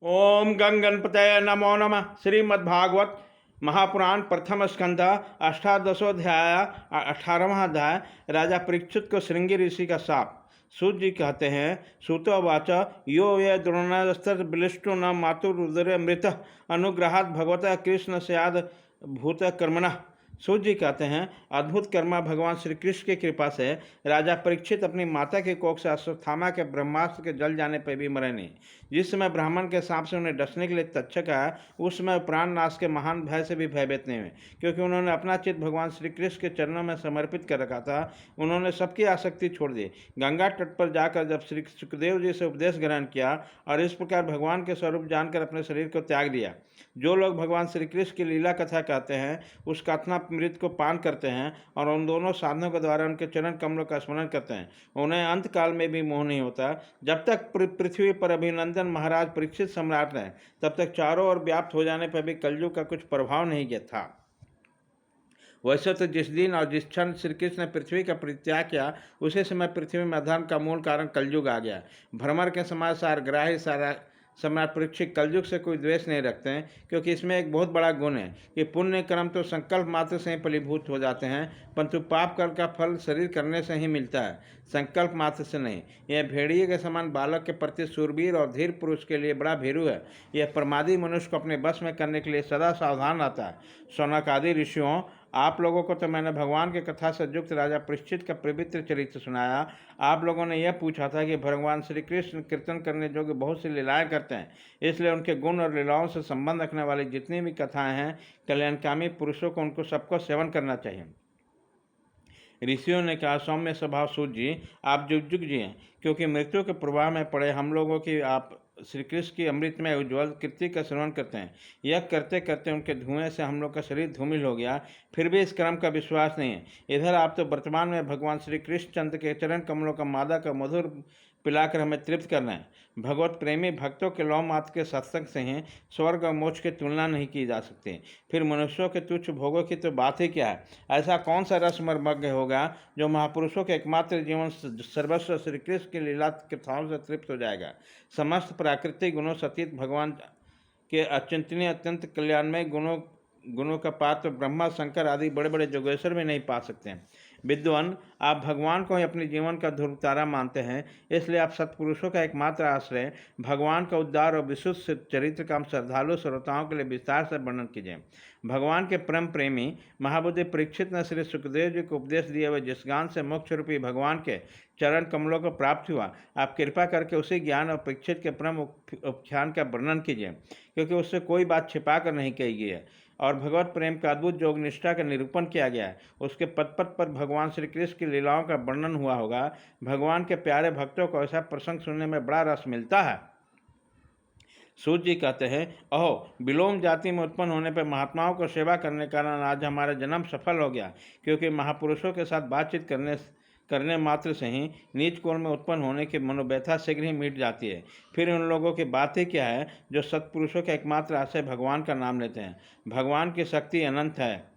ओम गंग गणपतये नमो नमः। श्रीमद्भागवत महापुराण प्रथम स्कंध अष्टादशोध्याय 18वां अध्याय। राजा परीक्षित को श्रृंगी ऋषि का शाप। सूत जी कहते हैं, सूतोवाच यो ये द्रोणस्तर बलिष्ठो न मातुरुदर मृत अनुग्रहात् भगवतः कृष्ण स्याद भूत कर्मणः। सूत जी कहते हैं, अद्भुत कर्मा भगवान श्री कृष्ण की कृपा से राजा परीक्षित अपनी माता के कोख से अश्वत्थामा के ब्रह्मास्त्र के जल जाने पर भी मरे नहीं। जिस समय ब्राह्मण के सांप से उन्हें डसने के लिए तक्षक आया, उस समय प्राण नाश के महान भय से भी भयभीत नहीं हुए, क्योंकि उन्होंने अपना चित्त भगवान श्री कृष्ण के चरणों में समर्पित कर रखा था। उन्होंने सबकी आसक्ति छोड़ दी। गंगा तट पर जाकर जब श्री सुखदेव जी से उपदेश ग्रहण किया और इस प्रकार भगवान के स्वरूप जानकर अपने शरीर को त्याग दिया। जो लोग भगवान श्री कृष्ण की लीला कथा कहते हैं, उस कथनामृत को पान करते हैं और उन दोनों साधनों के द्वारा उनके चरण कमलों का स्मरण करते हैं, उन्हें अंत काल में भी मोह नहीं होता। जब तक पृथ्वी पर अभिनंदन महाराज परीक्षित सम्राट रहे, तब तक चारों ओर व्याप्त हो जाने पर भी कलयुग का कुछ प्रभाव नहीं किया था। वैसे तो जिस दिन और जिस क्षण श्री कृष्ण ने पृथ्वी का परित्याग किया, उसी समय पृथ्वी में अधर्म का मूल कारण कलयुग आ गया। भ्रमर के समाज सारग्राही सारा सम्राट परीक्षित कलयुग से कोई द्वेष नहीं रखते हैं, क्योंकि इसमें एक बहुत बड़ा गुण है कि पुण्य कर्म तो संकल्प मात्र से ही फलीभूत हो जाते हैं, परंतु पाप कर्म का फल शरीर करने से ही मिलता है, संकल्प मात्र से नहीं। यह भेड़िए के समान बालक के प्रति सूरवीर और धीर पुरुष के लिए बड़ा भीरू है। यह प्रमादी मनुष्य को अपने बस में करने के लिए सदा सावधान रहता है। शौनक आदि ऋषियों, आप लोगों को तो मैंने भगवान के कथा से युक्त राजा परीक्षित का पवित्र चरित्र सुनाया। आप लोगों ने यह पूछा था कि भगवान श्री कृष्ण कीर्तन करने योग्य बहुत सी लीलाएं करते हैं, इसलिए उनके गुण और लीलाओं से संबंध रखने वाली जितनी भी कथाएं हैं, कल्याणकामी पुरुषों को उनको सबको सेवन करना चाहिए। ऋषियों ने कहा, सौम्य स्वभाव सूत जी, आप जुग जुग जी हैं, क्योंकि मृत्यु के प्रवाह में पड़े हम लोगों की आप श्री कृष्ण की अमृतमय उज्ज्वल कीर्ति का श्रवण करते हैं। यह करते करते उनके धुएं से हम लोग का शरीर धूमिल हो गया, फिर भी इस क्रम का विश्वास नहीं है। इधर आप तो वर्तमान में भगवान श्री कृष्ण चंद्र के चरण कमलों का मादा का मधुर पिलाकर हमें तृप्त करना है। भगवत प्रेमी भक्तों के लौ मात्र के सत्संग से ही स्वर्ग और मोक्ष की तुलना नहीं की जा सकती। फिर मनुष्यों के तुच्छ भोगों की तो बात ही क्या है। ऐसा कौन सा रसमर्मज्ञ होगा जो महापुरुषों के एकमात्र जीवन सर्वस्व श्री कृष्ण की लीला कथाओं से तृप्त हो जाएगा। समस्त प्राकृतिक गुणों सतीत भगवान के अचिंतनीय अत्यंत कल्याणमय गुणों का पात्र ब्रह्मा शंकर आदि बड़े बड़े जोगेश्वर में नहीं पा सकते हैं। विद्वान, आप भगवान को ही अपने जीवन का ध्रुव तारा मानते हैं, इसलिए आप सत्पुरुषों का एकमात्र आश्रय भगवान का उद्धार और विशुद्ध चरित्र का श्रद्धालु श्रोताओं के लिए विस्तार से वर्णन कीजिए। भगवान के परम प्रेमी महाबुद्धि परीक्षित ने श्री सुखदेव जी को उपदेश दिए हुए जिस ज्ञान से मोक्ष रूपी भगवान के चरण कमलों को प्राप्त हुआ, आप कृपा करके उसी ज्ञान और परीक्षित के परम उपख्यान का वर्णन कीजिए, क्योंकि उससे कोई बात छिपा कर नहीं कही गई है और भगवत प्रेम का अद्भुत योग निष्ठा का निरूपण किया गया है। उसके पद पद पर भगवान श्री कृष्ण की लीलाओं का वर्णन हुआ होगा। भगवान के प्यारे भक्तों को ऐसा प्रसंग सुनने में बड़ा रस मिलता है। सूत जी कहते हैं, अहो, विलोम जाति में उत्पन्न होने पर महात्माओं को सेवा करने के कारण आज हमारा जन्म सफल हो गया, क्योंकि महापुरुषों के साथ बातचीत करने मात्र से ही नीच कुल में उत्पन्न होने की मनोव्यथा शीघ्र ही मिट जाती है। फिर उन लोगों की बातें क्या है जो सत्पुरुषों के एकमात्र आश्रय भगवान का नाम लेते हैं। भगवान की शक्ति अनंत है।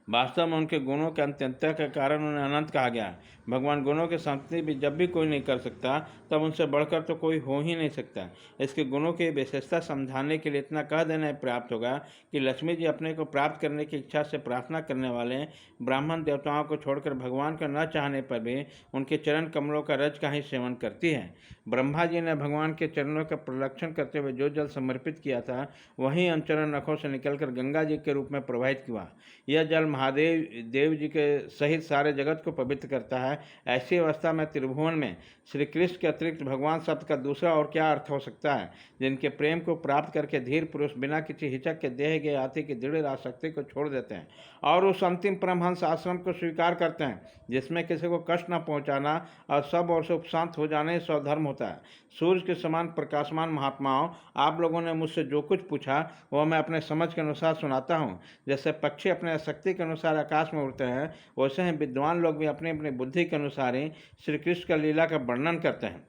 वास्तव में उनके गुणों के अत्यंतता के कारण उन्हें अनंत कहा गया है। भगवान गुणों की संपत्ति भी जब भी कोई नहीं कर सकता, तब उनसे बढ़कर तो कोई हो ही नहीं सकता। इसके गुणों की विशेषता समझाने के लिए इतना कह देना पर्याप्त होगा कि लक्ष्मी जी अपने को प्राप्त करने की इच्छा से प्रार्थना करने वाले ब्राह्मण देवताओं को छोड़कर भगवान का न चाहने पर भी उनके चरण कमलों का रज का ही सेवन करती है। ब्रह्मा जी ने भगवान के चरणों का प्रदक्षिण करते हुए जो जल समर्पित किया था, वहीं उन चरण नखों से निकलकर गंगा जी के रूप में प्रवाहित हुआ। यह जल महादेव देव जी के सहित सारे जगत को पवित्र करता है। ऐसी अवस्था में त्रिभुवन में श्री कृष्ण के अतिरिक्त भगवान शब्द का दूसरा और क्या अर्थ हो सकता है। जिनके प्रेम को प्राप्त करके धीर पुरुष बिना किसी हिचक के देह गए हाथी की दृढ़ आसक्ति को छोड़ देते हैं और उस अंतिम परमहंस आश्रम को स्वीकार करते हैं, जिसमें किसी को कष्ट न पहुंचाना और सब और से उपशांत हो जाना ही स्वधर्म होता है। सूर्य के समान प्रकाशमान महात्माओं, आप लोगों ने मुझसे जो कुछ पूछा वह मैं अपने समझ के अनुसार सुनाता हूँ। जैसे पक्षी अपने शक्ति के अनुसार आकाश में उड़ते हैं, वैसे ही विद्वान लोग भी अपनी अपनी बुद्धि के अनुसार ही श्री कृष्ण का लीला का वर्णन करते हैं।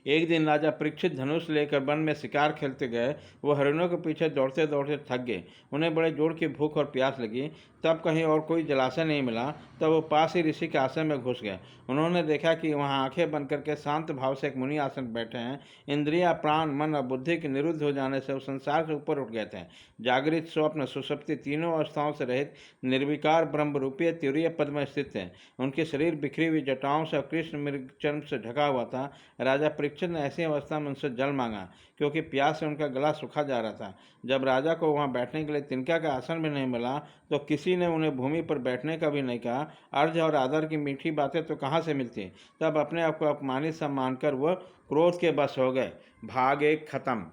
एक दिन राजा परीक्षित धनुष लेकर वन में शिकार खेलते गए। वो हरिणों के पीछे दौड़ते दौड़ते थक गए। उन्हें बड़े जोर की भूख और प्यास लगी। तब कहीं और कोई जलाशय नहीं मिला। तब वो पास ही ऋषि के आश्रम में घुस गए। उन्होंने देखा कि वहाँ आंखें बंद करके शांत भाव से एक मुनि आसन बैठे हैं। इंद्रिया, प्राण, मन और बुद्धि के निरुद्ध हो जाने से वो संसार से ऊपर उठ गए थे। जागृत, स्वप्न, सुषुप्ति तीनों अवस्थाओं से रहित निर्विकार ब्रह्म रूपीय तुरीय पद में स्थित थे। उनके शरीर बिखरी हुई जटाओं से और कृष्ण मृग चर्म से ढका हुआ था। राजा परीक्षित ने ऐसी अवस्था में उनसे जल मांगा, क्योंकि प्यास से उनका गला सूखा जा रहा था। जब राजा को वहां बैठने के लिए तिनका का आसन भी नहीं मिला, तो किसी ने उन्हें भूमि पर बैठने का भी नहीं कहा। अर्घ्य और आदर की मीठी बातें तो कहाँ से मिलती। तब अपने आप को अपमानित सा मानकर वह क्रोध के बस हो गए। भाग 1 खत्म।